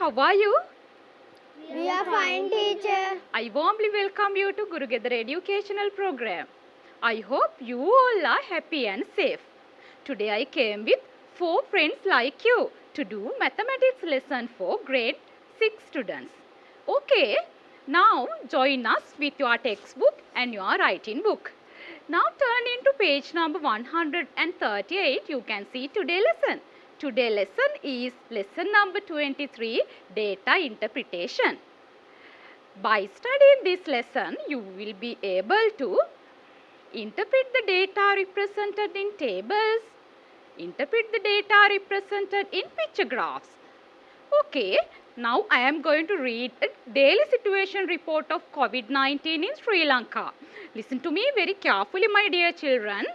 how are you? We are fine, teacher. I warmly welcome you to Gurugether Educational Program. I hope you all are happy and safe. Today I came with 4 friends like you to do mathematics lesson for grade 6 students. Okay, now join us with your textbook and your writing book. Now turn into page number 138. You can see today's lesson. Today's lesson is lesson number 23, data interpretation. By studying this lesson, you will be able to interpret the data represented in tables, interpret the data represented in picture graphs. Okay, now I am going to read a daily situation report of COVID-19 in Sri Lanka. Listen to me very carefully, my dear children.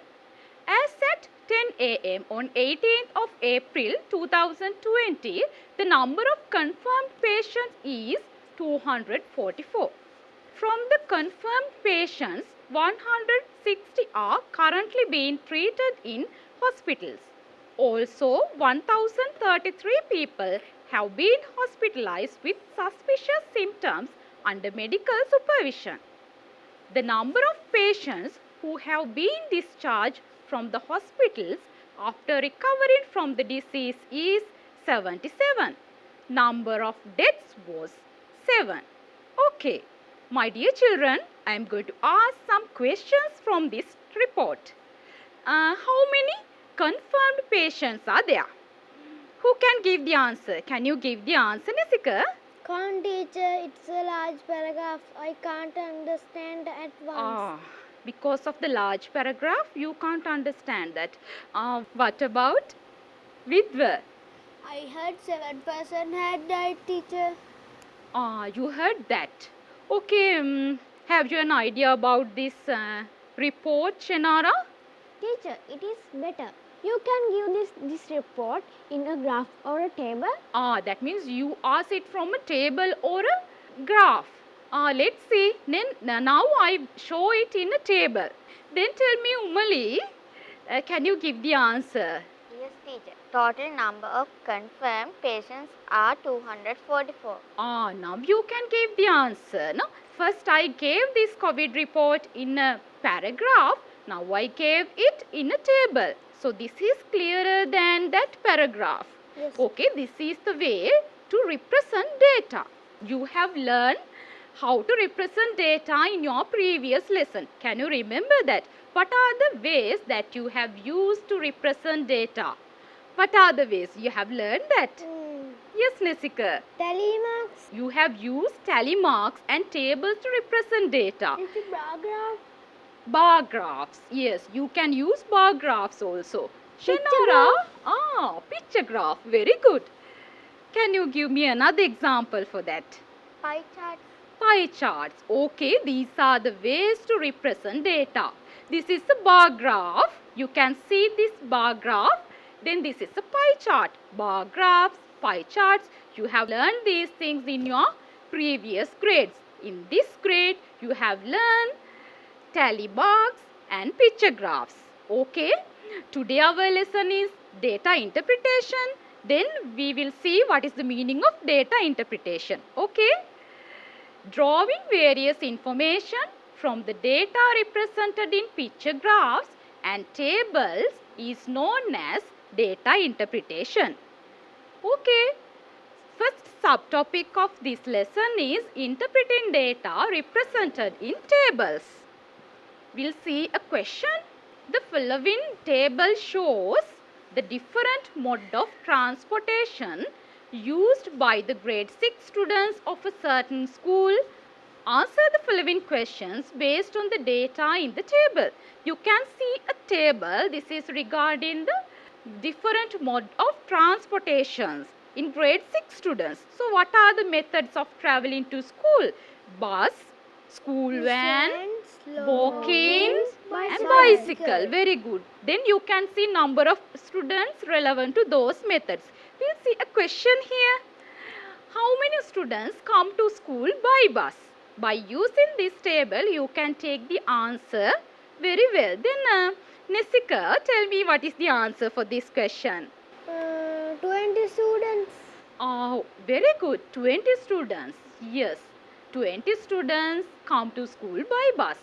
As at 10 a.m. on 18th of April 2020, the number of confirmed patients is 244. From the confirmed patients, 160 are currently being treated in hospitals. Also, 1033 people have been hospitalized with suspicious symptoms under medical supervision. The number of patients who have been discharged from the hospitals after recovering from the disease is 77. Number of deaths was 7. Okay, my dear children, I am going to ask some questions from this report. How many confirmed patients are there? Who can give the answer? Can you give the answer, Nesika? Can't, teacher. It's a large paragraph. I can't understand at once. Because of the large paragraph, you can't understand that. What about Vidva? I heard 7% had died, teacher. You heard that. Okay, have you an idea about this report, Shenara? Teacher, it is better. You can give this report in a graph or a table. That means you ask it from a table or a graph. Let's see. Now I show it in a table. Then tell me, Umali, can you give the answer? Yes, teacher. Total number of confirmed patients are 244. Now you can give the answer. No? First I gave this COVID report in a paragraph. Now I gave it in a table. So this is clearer than that paragraph. Yes. Okay, this is the way to represent data. You have learned how to represent data in your previous lesson. Can you remember that? What are the ways that you have used to represent data? What are the ways? You have learned that? Yes, Nesika. Tally marks. You have used tally marks and tables to represent data. It's a bar graph. Bar graphs. Yes, you can use bar graphs also. Picture Shenara. Picture graph. Very good. Can you give me another example for that? Pie charts. Pie charts. Okay, these are the ways to represent data. This is a bar graph. You can see this bar graph. Then this is a pie chart. Bar graphs, pie charts. You have learned these things in your previous grades. In this grade, you have learned tally marks and picture graphs. Okay. Today our lesson is data interpretation. Then we will see what is the meaning of data interpretation. Okay. Drawing various information from the data represented in picture graphs and tables is known as data interpretation. Okay. First subtopic of this lesson is interpreting data represented in tables. We'll see a question. The following table shows the different mode of transportation used by the grade 6 students of a certain school. Answer the following questions based on the data in the table. You can see a table. This is regarding the different mode of transportations in grade 6 students. So what are the methods of traveling to school? Bus, school van, walking and bicycle. Very good. Then you can see number of students relevant to those methods. We'll see a question here. How many students come to school by bus? By using this table, you can take the answer very well. Then Nesika, tell me what is the answer for this question. 20 students. Oh, very good. 20 students. Yes, 20 students come to school by bus.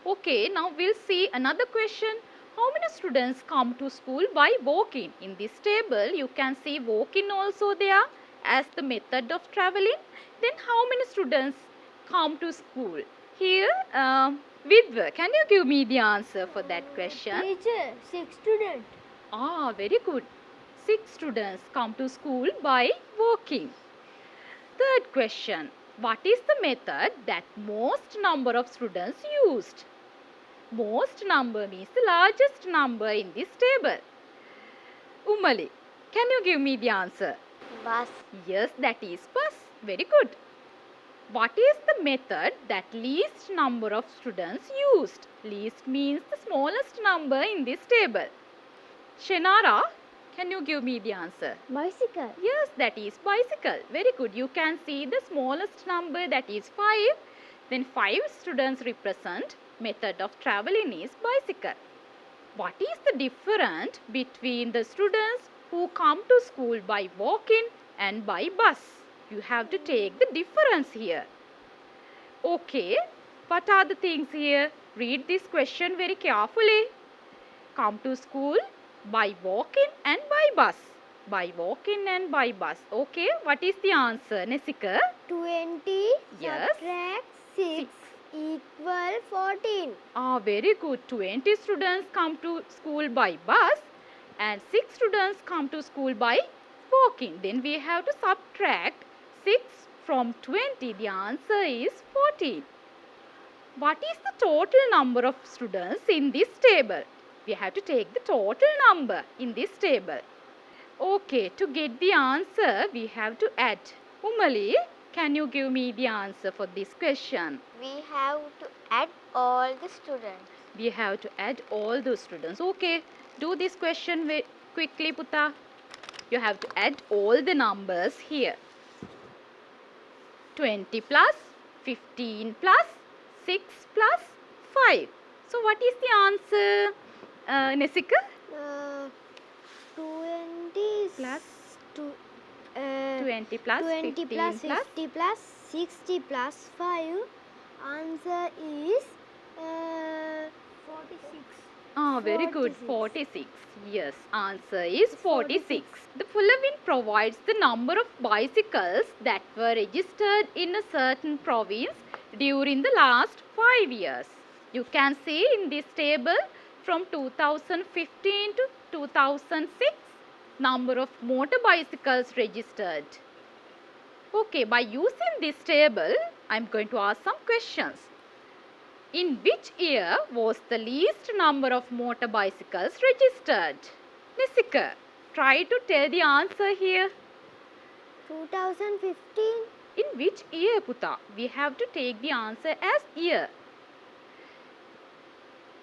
Okay, now we'll see another question. How many students come to school by walking? In this table, you can see walking also there as the method of traveling. Then how many students come to school? Here, Vidva, can you give me the answer for that question? Teacher, 6 students. Ah, very good. 6 students come to school by walking. Third question. What is the method that most number of students used? Most number means the largest number in this table. Umali, can you give me the answer? Bus. Yes, that is bus. Very good. What is the method that least number of students used? Least means the smallest number in this table. Shenara, can you give me the answer? Bicycle. Yes, that is bicycle. Very good. You can see the smallest number, that is 5. Then 5 students represent method of traveling is bicycle. What is the difference between the students who come to school by walking and by bus? You have to take the difference here. Okay, what are the things here? Read this question very carefully. Come to school by walking and by bus. By walking and by bus. Okay, what is the answer, Nesika? 20 Yes. subtract 6 equal 14. Ah, very good. 20 students come to school by bus and 6 students come to school by walking. Then we have to subtract 6 from 20. The answer is 14. What is the total number of students in this table? We have to take the total number in this table. Okay, to get the answer, we have to add. Umali, can you give me the answer for this question? We have to add all the students. We have to add all those students. Okay, do this question very quickly, Puta. You have to add all the numbers here. 20 plus 15 plus 6 plus 5. So what is the answer, Nesika? 20 Plus to, 20 plus 20 15 plus plus 50 plus 60 plus 5. Answer is 46. Ah, very good. 46. Yes, answer is 46. The following provides the number of bicycles that were registered in a certain province during the last 5 years. You can see in this table from 2015 to 2006 number of motor bicycles registered. Okay, by using this table, I am going to ask some questions. In which year was the least number of motor bicycles registered? Nisika, try to tell the answer here. 2015. In which year, Puta? We have to take the answer as year.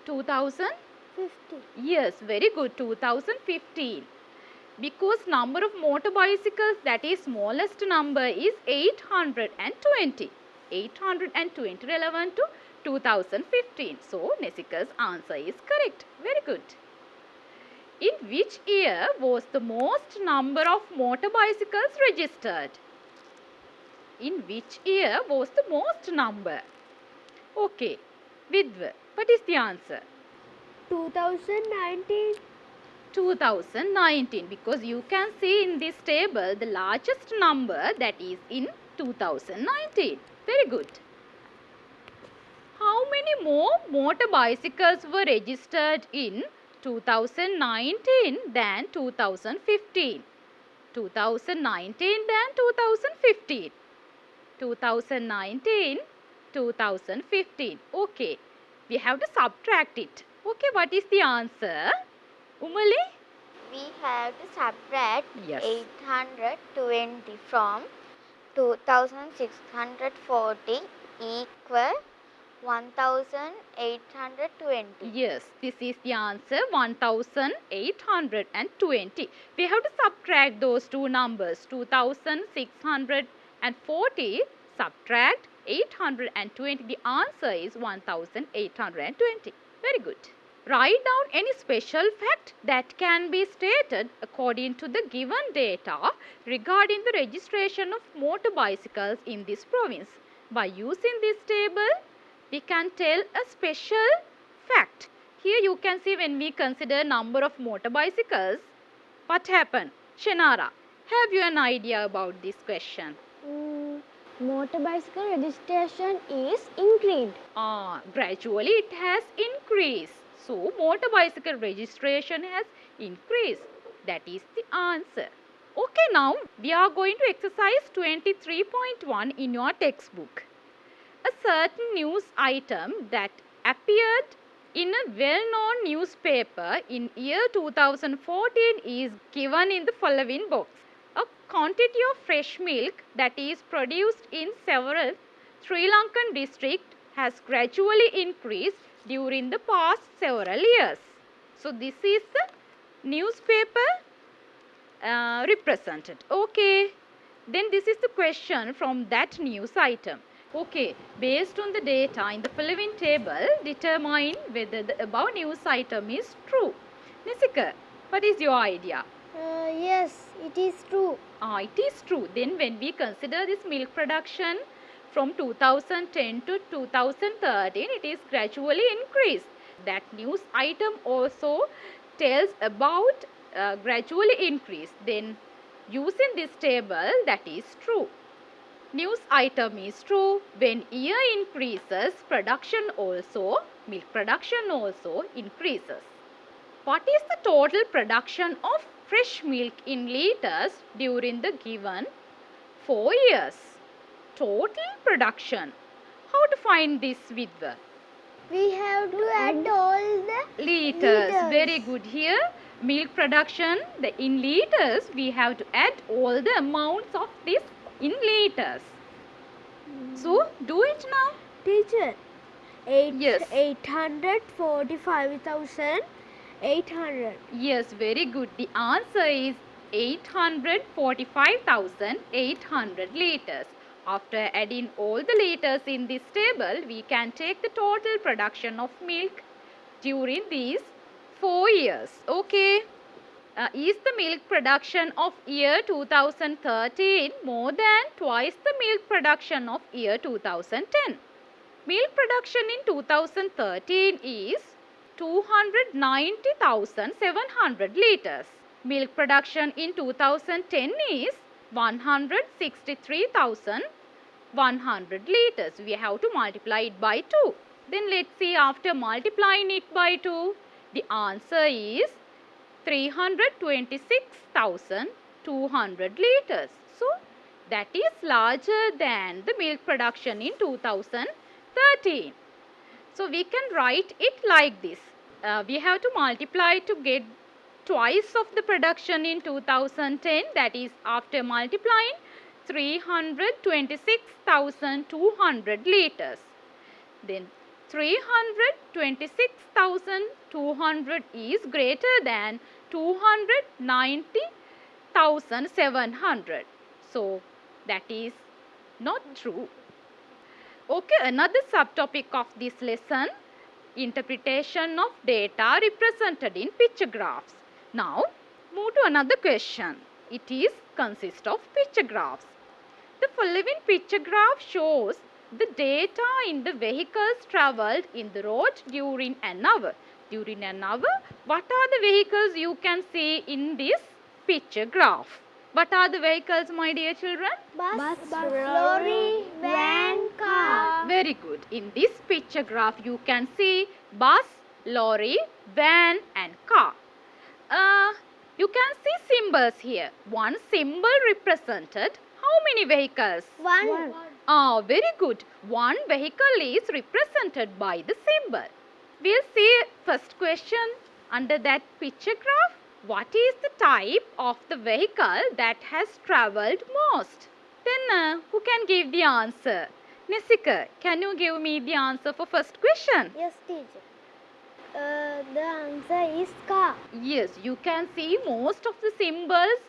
2000? 50. Yes, very good. 2015. Because number of motor bicycles, that is smallest number, is 820. 820 relevant to 2015. So, Nesika's answer is correct. Very good. In which year was the most number of motor bicycles registered? In which year was the most number? Okay. Vidva, what is the answer? 2019. 2019, because you can see in this table the largest number, that is in 2019. Very good. How many more motor bicycles were registered in 2019 than 2015? 2019 than 2015. 2019, 2015. Okay, we have to subtract it. Okay, what is the answer? Umali? We have to subtract Yes. 820 from 2640 equal 1820. Yes, this is the answer, 1820. We have to subtract those two numbers, 2640 subtract 820. The answer is 1820. Very good. Write down any special fact that can be stated according to the given data regarding the registration of motor bicycles in this province. By using this table, we can tell a special fact. Here you can see when we consider number of motor bicycles, what happened? Shenara, have you an idea about this question? Motor bicycle registration is increased. Gradually it has increased. So, motor bicycle registration has increased. That is the answer. Okay, now we are going to exercise 23.1 in your textbook. A certain news item that appeared in a well-known newspaper in year 2014 is given in the following box. A quantity of fresh milk that is produced in several Sri Lankan districts has gradually increased during the past several years. So, this is the newspaper represented. Okay. Then this is the question from that news item. Okay. Based on the data in the following table, determine whether the above news item is true. Nisika, what is your idea? Yes, it is true. It is true. Then when we consider this milk production from 2010 to 2013, it is gradually increased. That news item also tells about gradually increase. Then using this table, that is true. News item is true. When year increases, milk production also increases. What is the total production of fresh milk in liters during the given 4 years? Total production. How to find this, Vidva? We have to add all the Liters. Very good. Here, milk production, in liters, we have to add all the amounts of this in liters. So, do it now. Teacher, Yes. 845,800. Yes, very good. The answer is 845,800 liters. After adding all the liters in this table, we can take the total production of milk during these 4 years. Okay. Is the milk production of year 2013 more than twice the milk production of year 2010? Milk production in 2013 is 290,700 liters. Milk production in 2010 is 163,100 liters. We have to multiply it by 2. Then let's see, after multiplying it by 2, the answer is 326,200 liters. So, that is larger than the milk production in 2013. So, we can write it like this. We have to multiply to get twice of the production in 2010, that is after multiplying 326,200 liters. Then 326,200 is greater than 290,700. So, that is not true. Okay, another subtopic of this lesson, interpretation of data represented in picture graphs. Now, move to another question. It is consist of picture graphs. The following picture graph shows the data in the vehicles travelled in the road during an hour. During an hour, what are the vehicles you can see in this picture graph? What are the vehicles, my dear children? Bus, lorry, van, car. Very good. In this picture graph, you can see bus, lorry, van and car. You can see symbols here. One symbol represented how many vehicles? One. Very good. One vehicle is represented by the symbol. We'll see first question under that picture graph. What is the type of the vehicle that has travelled most? Then who can give the answer? Nisika, can you give me the answer for first question? Yes, teacher. The answer is car. Yes, you can see most of the symbols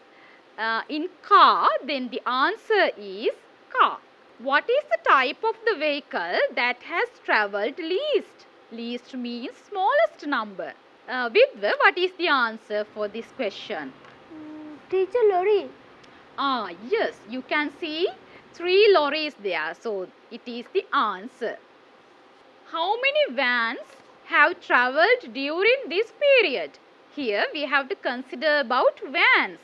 in car. Then the answer is car. What is the type of the vehicle that has travelled least? Least means smallest number. Vidva, what is the answer for this question? Teacher lorry. Yes, you can see 3 lorries there. So it is the answer. How many vans have travelled during this period? Here we have to consider about vans.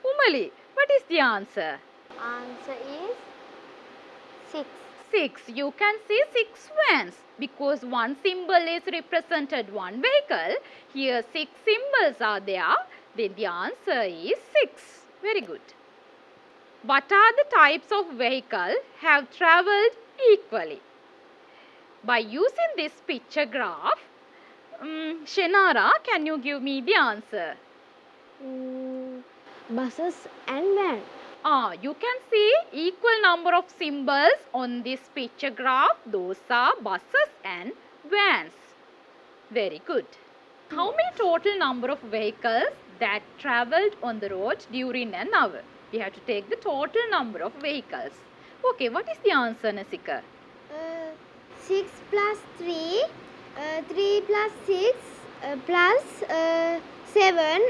Umali, what is the answer? Answer is 6. 6. You can see 6 vans because one symbol is represented one vehicle. Here 6 symbols are there. Then the answer is 6. Very good. What are the types of vehicle have travelled equally? By using this picture graph, Shenara, can you give me the answer? Buses and van. You can see equal number of symbols on this picture graph. Those are buses and vans. Very good. How many total number of vehicles that travelled on the road during an hour? We have to take the total number of vehicles. Okay, what is the answer, Nasika? 6 plus 3, 3 plus 6 plus 7.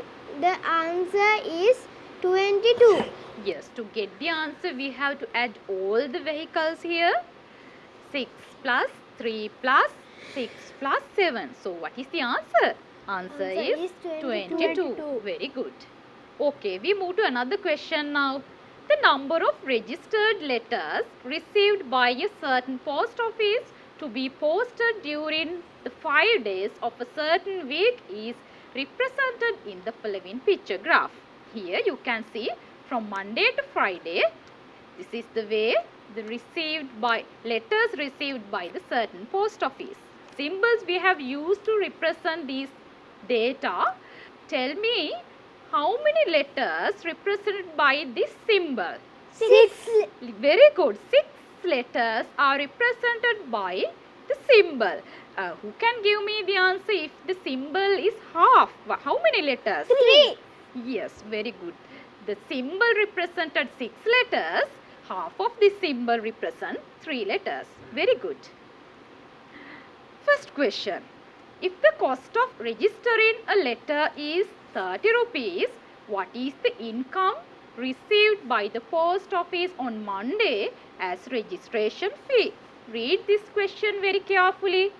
The answer is 22. Yes, to get the answer, we have to add all the vehicles here. 6 plus 3 plus 6 plus 7. So, what is the answer? Answer is 22. Very good. Okay, we move to another question now. The number of registered letters received by a certain post office to be posted during the 5 days of a certain week is represented in the following picture graph. Here you can see from Monday to Friday. This is the way the letters received by the certain post office. Symbols we have used to represent these data. Tell me how many letters represented by this symbol? 6. Very good. 6 letters are represented by the symbol. Who can give me the answer if the symbol is half? How many letters? 3. Yes, very good. The symbol represented 6 letters. Half of the symbol represent 3 letters. Very good. First question. If the cost of registering a letter is 30 rupees, what is the income received by the post office on Monday as registration fee? Read this question very carefully.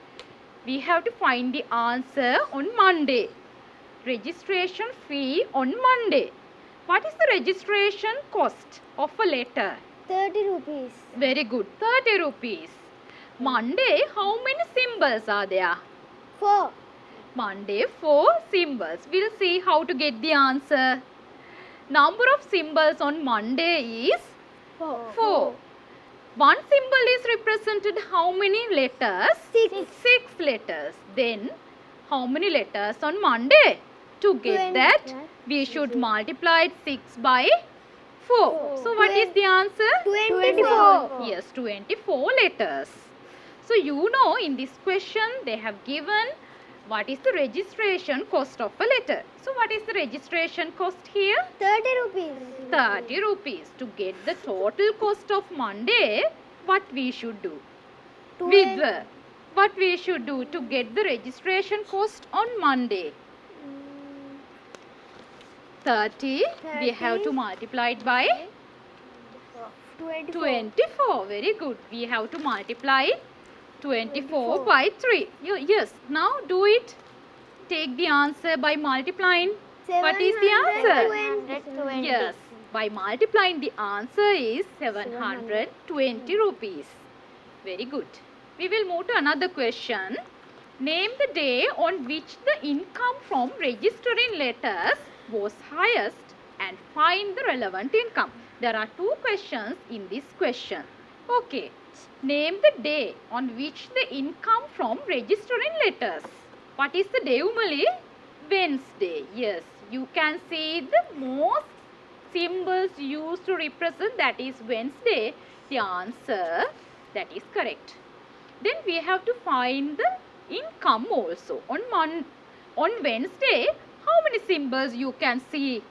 We have to find the answer on Monday. Registration fee on Monday. What is the registration cost of a letter? 30 rupees. Very good. 30 rupees. Monday, how many symbols are there? 4. Monday, 4 symbols. We'll see how to get the answer. Number of symbols on Monday is 4. One symbol is represented how many letters? 6 letters. Then, how many letters on Monday? To get that, we should multiply 6 by 4. So, what is the answer? 24. Yes, 24 letters. So, you know, in this question, they have given what is the registration cost of a letter. So, what is the registration cost here? 30 rupees. 30 rupees. To get the total cost of Monday, what we should do? Vidva, what we should do to get the registration cost on Monday? 30. We have to multiply it by 24. Very good. We have to multiply 24 by 3. Yes. Now do it. Take the answer by multiplying. What is the answer? 720. Yes. By multiplying, the answer is 720 rupees. Very good. We will move to another question. Name the day on which the income from registering letters was highest and find the relevant income. There are 2 questions in this question. Okay. Name the day on which the income from registering letters. What is the day, Umali? Wednesday. Yes. You can see the most symbols used to represent, that is Wednesday. The answer, that is correct. Then we have to find the income also. On Wednesday, how many symbols you can see?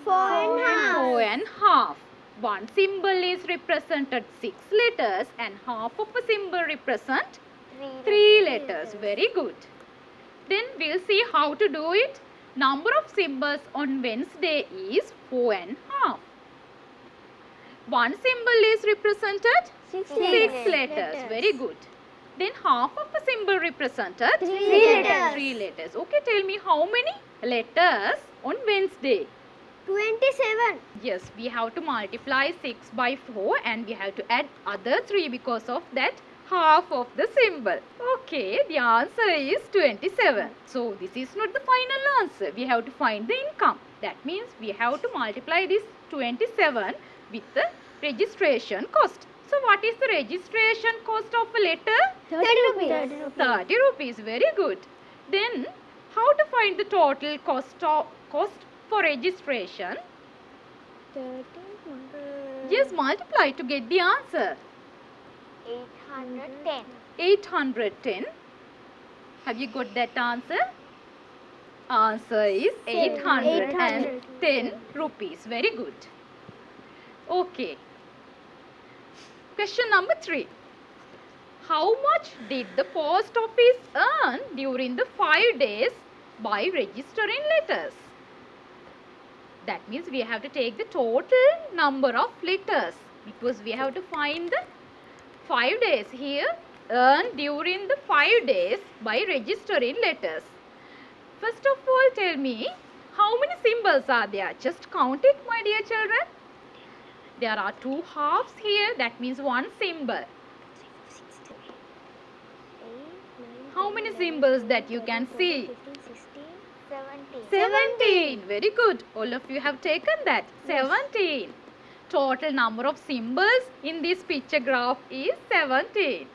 4 and half. One symbol is represented 6 letters and half of a symbol represent 3 letters. Very good. Then we'll see how to do it. Number of symbols on Wednesday is 4.5. One symbol is represented 6 6 letters. letters. Very good. Then half of a symbol represented 3 letters. 3 letters. Okay, tell me how many letters on Wednesday? 27. Yes, we have to multiply 6 by 4 and we have to add other 3 because of that half of the symbol. Okay, the answer is 27. So, this is not the final answer. We have to find the income. That means we have to multiply this 27 with the registration cost. So, what is the registration cost of a letter? 30 rupees. 30 rupees. Very good. Then, how to find the total cost for registration? 30. Just multiply to get the answer. 810. 810. Have you got that answer? Answer is 810 rupees. Very good. Okay. Question number 3. How much did the post office earn during the 5 days by registering letters? That means we have to take the total number of letters because we have to find the 5 days here earned during the 5 days by registering letters. First of all, tell me how many symbols are there? Just count it, my dear children. There are 2 halves here. That means 1 symbol. How many symbols that you can see? 17. 17. Very good. All of you have taken that. 17. Total number of symbols in this picture graph is 17.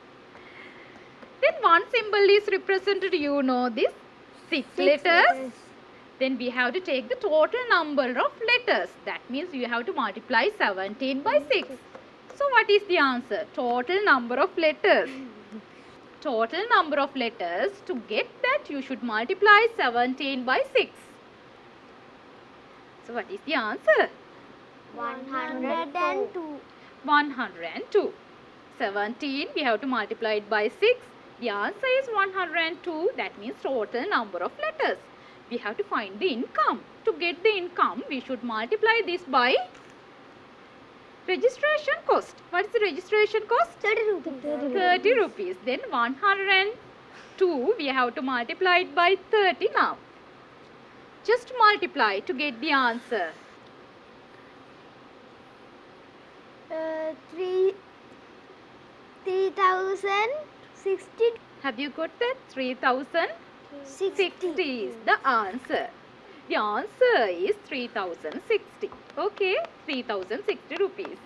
Then one symbol is represented, you know this, 6 letters. Then we have to take the total number of letters. That means you have to multiply 17 by 6. So what is the answer? Total number of letters. Total number of letters. To get that, you should multiply 17 by 6. So what is the answer? 102. 102. 17, we have to multiply it by 6. The answer is 102. That means total number of letters. We have to find the income. To get the income, we should multiply this by registration cost. What is the registration cost? 30 rupees. 30 rupees. Then 102, we have to multiply it by 30 now. Just multiply to get the answer. 3060. Have you got that? 3060 is the answer. The answer is 3060. Okay, 3060 rupees.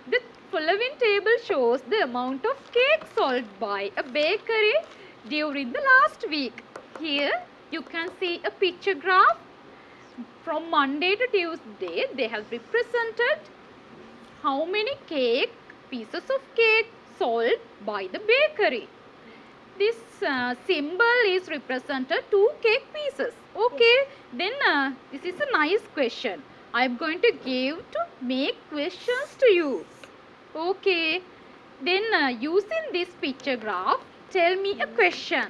The following table shows the amount of cake sold by a bakery during the last week. Here you can see a picture graph. From Monday to Tuesday, they have represented how many pieces of cake sold by the bakery. This symbol is represented 2 cake pieces. Okay, then this is a nice question. I am going to give to make questions to you. Okay, then using this picture graph, tell me a question.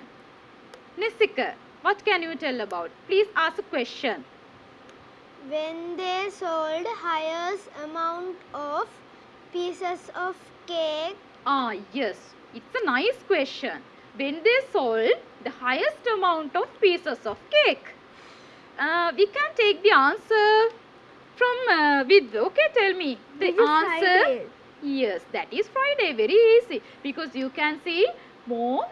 Nisika, what can you tell about? Please ask a question. When they sold highest amount of pieces of cake, Yes, it's a nice question. When they sold the highest amount of pieces of cake. We can take the answer from with. Okay, tell me the It is answer. Friday. Yes, that is Friday. Very easy because you can see more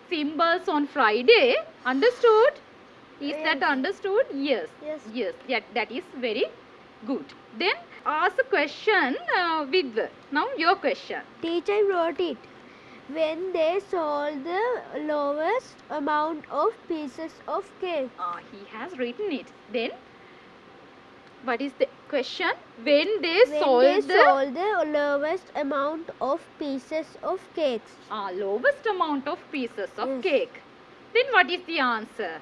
symbols on Friday. Understood? Is that Yes. understood? Yes. Yes. That is very good. Then ask a question with. Now your question. teacher wrote it. When they sold the lowest amount of pieces of cake. He has written it. Then what is the question? When they When sold they the sold the lowest amount of pieces of cakes. lowest amount of pieces of Yes. cake. Then what is the answer?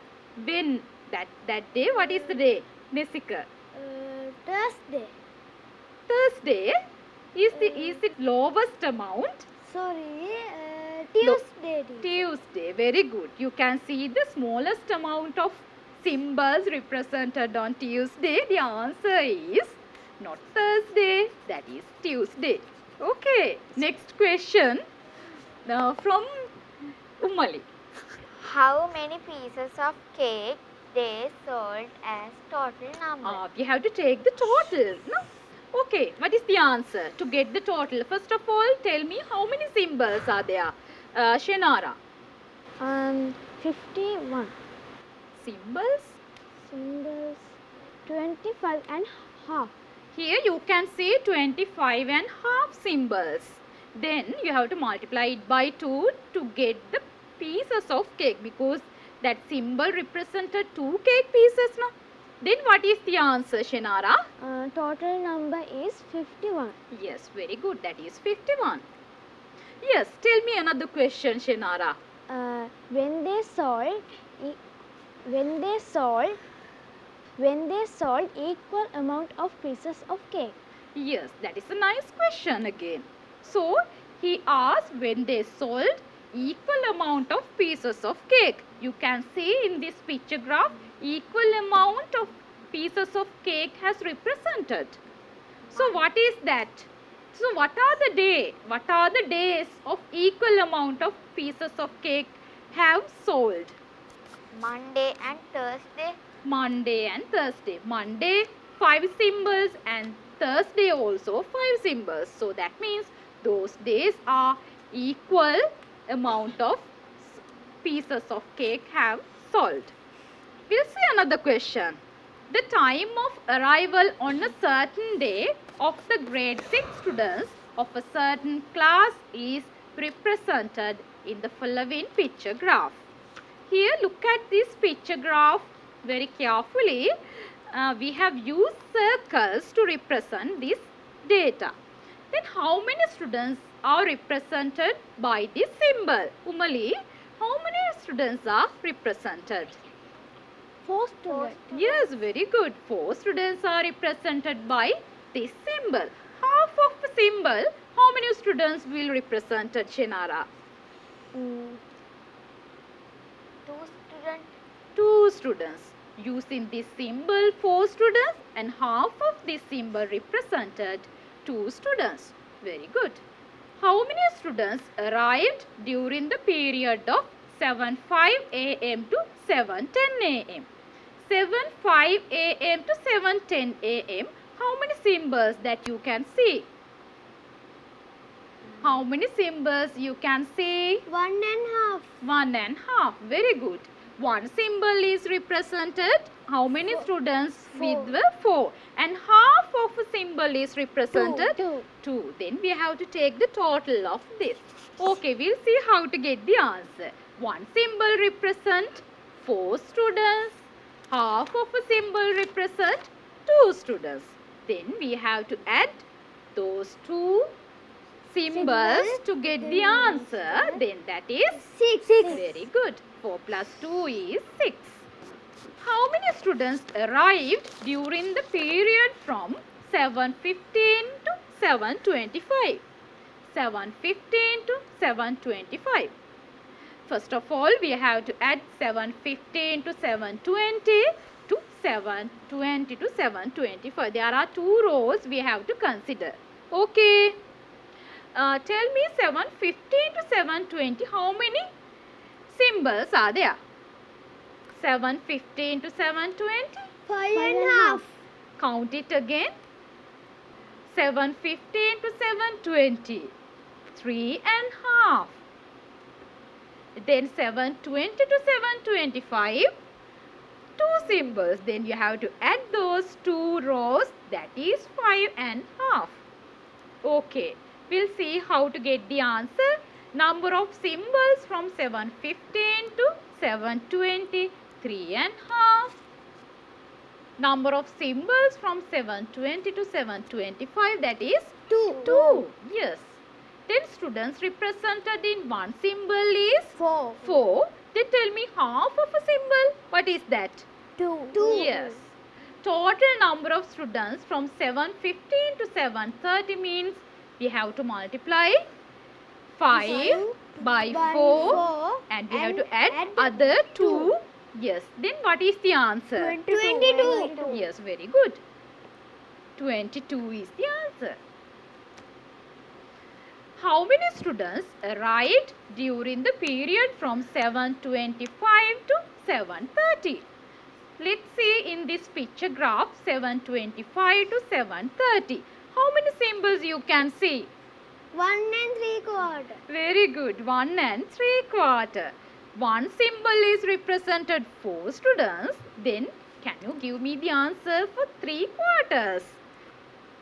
When that day, what is the day? Nisika. Thursday. Thursday is it lowest amount? Sorry, Tuesday. teacher. Tuesday, very good. You can see the smallest amount of symbols represented on Tuesday. The answer is not Thursday, that is Tuesday. Okay, next question from Umali. How many pieces of cake they sold as total number? We have to take the total, no? Okay, what is the answer to get the total? First of all, tell me how many symbols are there? Shenara. 51 Symbols? symbols. 25 and half. Here you can see 25 and half symbols. Then you have to multiply it by 2 to get the pieces of cake because that symbol represented 2 cake pieces. No? Then what is the answer, Shenara? Total number is 51. Yes, very good. That is 51. Yes, tell me another question, Shenara. When they sold equal amount of pieces of cake. Yes, that is a nice question again. So, he asked when they sold equal amount of pieces of cake. You can see in this picture graph, equal amount of pieces of cake has represented. So, what is that? So, what are the days of equal amount of pieces of cake have sold? Monday and Thursday. Monday and Thursday. Monday 5 symbols and Thursday also 5 symbols. So that means those days are equal amount of pieces of cake have sold. We'll see another question. The time of arrival on a certain day of the grade 6 students of a certain class is represented in the following picture graph. Here look at this picture graph very carefully. We have used circles to represent this data. Then how many students are represented by this symbol? Umali, how many students are represented? 4 students. Yes, very good. 4 students are represented by this symbol. Half of the symbol, how many students will represented, Shenara? 2 students. 2 students. Using this symbol 4 students and half of this symbol represented 2 students. Very good. How many students arrived during the period of 7:05 a.m. to 7:10 a.m.? 7:05 a.m. to 7:10 a.m. How many symbols that you can see? How many symbols you can see? 1.5. 1.5. Very good. One symbol is represented. How many students? Four. With the 4. And half of a symbol is represented? 2. 2. Then we have to take the total of this. Okay, we'll see how to get the answer. One symbol represent 4 students. Half of a symbol represent 2 students. Then we have to add those 2 symbols to get the answer. Then that is 6. very good. 4 plus 2 is 6. How many students arrived during the period from 7:15 to 7:25? 7:15 to 7:25. First of all, we have to add 7:15 to 7:20 to 7:20 to 7:25. There are 2 rows we have to consider. Okay. Tell me 7:15 to 7:20. How many symbols are there? 7:15 to 7:20. 5.5. Count it again. 7:15 to 7:20. 3.5. Then 7:20 to 7:25. 2 symbols. Then you have to add those 2 rows. That is 5.5. Okay. We'll see how to get the answer. Number of symbols from 7:15 to 7:20. 3.5. Number of symbols from 7:20 to 7:25, that is 2. Yes. Then students represented in one symbol is 4. Then tell me half of a symbol. What is that? 2. Yes. Total number of students from 7:15 to 7:30 means we have to multiply 5 by 4 and we have to add other 2. Yes, then what is the answer? 22. Yes, very good. 22 is the answer. How many students arrived during the period from 7:25 to 7:30? Let's see in this picture graph 7:25 to 7:30. How many symbols you can see? 1 and 3/4. Very good. 1 and 3/4. One symbol is represented for students. Then can you give me the answer for 3/4?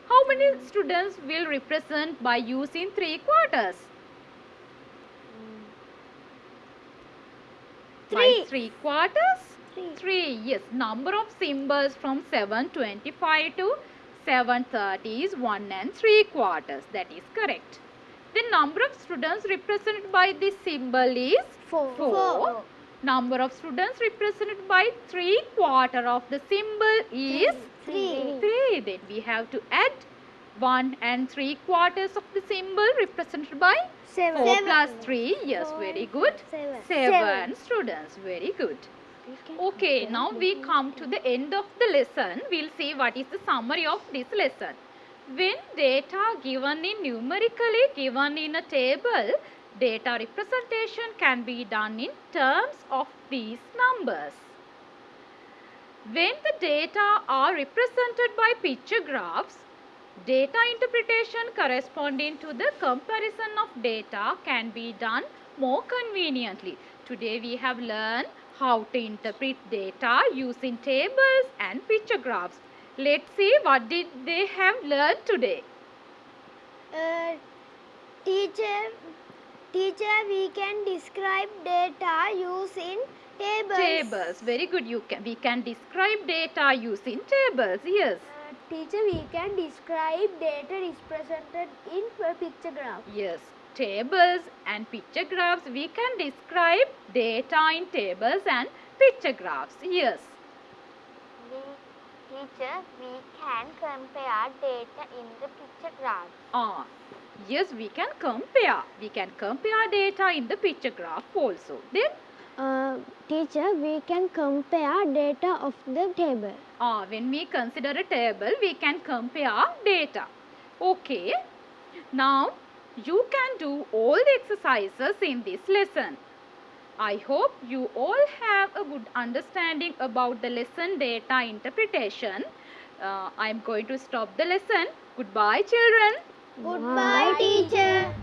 How many students will represent by using 3/4? By 3/4? 3. Yes. Number of symbols from 7:25 to 7:30 is 1 and 3/4. That is correct. The number of students represented by this symbol is 4. Number of students represented by 3/4 of the symbol is 3. Then we have to add 1 and 3/4 of the symbol represented by 4 plus 3. Yes, very good. 7 students. Very good. Okay, now we come to the end of the lesson. We'll see what is the summary of this lesson. When data given in numerically given in a table, data representation can be done in terms of these numbers. When the data are represented by picture graphs, data interpretation corresponding to the comparison of data can be done more conveniently. Today we have learned how to interpret data using tables and picture graphs. Let's see what did they have learned today. Teacher, we can describe data using tables. Tables. Very good. We can describe data using tables. Yes. Teacher, we can describe data represented in a picture graph. Yes. Tables and picture graphs. We can describe data in tables and picture graphs. Yes. Teacher, we can compare data in the picture graph. Yes, we can compare. We can compare data in the picture graph also. Then, Teacher, we can compare data of the table. When we consider a table, we can compare data. Okay. Now, you can do all the exercises in this lesson. I hope you all have a good understanding about the lesson data interpretation. I am going to stop the lesson. Goodbye, children. Goodbye, teacher.